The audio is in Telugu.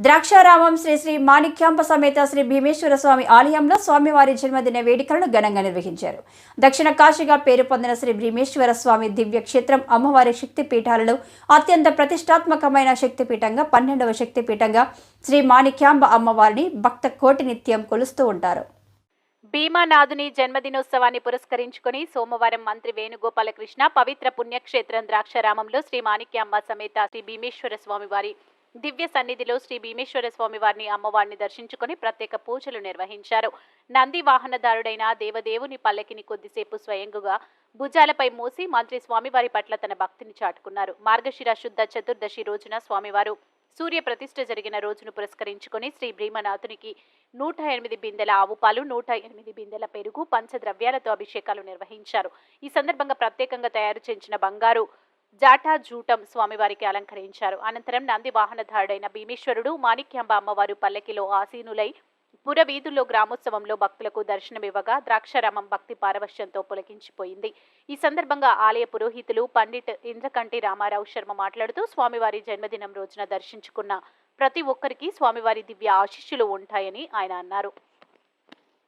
ద్రాక్షారామం శ్రీ శ్రీ మాణిక్యాంబ సమేత శ్రీ భీమేశ్వర స్వామి ఆలయంలో స్వామివారి జన్మదిన వేడుకలను ఘనంగా నిర్వహించారు. దక్షిణ కాశీగా పేరు పొందిన శ్రీ భీమేశ్వర స్వామి దివ్య క్షేత్రం అమ్మవారి శక్తిపీఠాలలో అత్యంత ప్రతిష్టాత్మకమైన శక్తిపీఠంగా 12వ శక్తిపీఠంగా శ్రీ మాణిక్యాంబ అమ్మవారిని భక్త కోటి నిత్యం కొలుస్తూ ఉంటారు. భీమానాథుని జన్మదినోత్సవాన్ని పురస్కరించుకుని సోమవారం మంత్రి వేణుగోపాలకృష్ణ పవిత్ర పుణ్యక్షేత్రం ద్రాక్షారామంలో శ్రీ మాణిక్యాంబ సమేత శ్రీ భీమేశ్వర స్వామివారి దివ్య సన్నిధిలో శ్రీ భీమేశ్వర స్వామివారిని అమ్మవారిని దర్శించుకుని ప్రత్యేక పూజలు నిర్వహించారు. నంది వాహనదారుడైన దేవదేవుని పల్లకిని కొద్దిసేపు స్వయంగా భుజాలపై మోసి మంత్రి స్వామివారి పట్ల తన భక్తిని చాటుకున్నారు. మార్గశిర శుద్ధ చతుర్దశి రోజున స్వామివారు సూర్య ప్రతిష్ఠ జరిగిన రోజును పురస్కరించుకుని శ్రీ భీమనాథునికి 108 బిందెల ఆవు పాలు, 108 బిందెల పెరుగు, పంచద్రవ్యాలతో అభిషేకాలు నిర్వహించారు. ఈ సందర్భంగా ప్రత్యేకంగా తయారు చేసిన బంగారు జాటా జూటం స్వామివారికి అలంకరించారు. అనంతరం నంది వాహనధారుడైన భీమేశ్వరుడు మాణిక్యాంబ అమ్మవారు పల్లకిలో ఆసీనులై పురవీధుల్లో గ్రామోత్సవంలో భక్తులకు దర్శనమివ్వగా ద్రాక్షారామం భక్తి పారవశ్యంతో పులకించిపోయింది. ఈ సందర్భంగా ఆలయ పురోహితులు పండిట్ ఇంద్రకంటి రామారావు శర్మ మాట్లాడుతూ స్వామివారి జన్మదినం రోజున దర్శించుకున్న ప్రతి ఒక్కరికి స్వామివారి దివ్య ఆశీస్సులు ఉంటాయని ఆయన అన్నారు.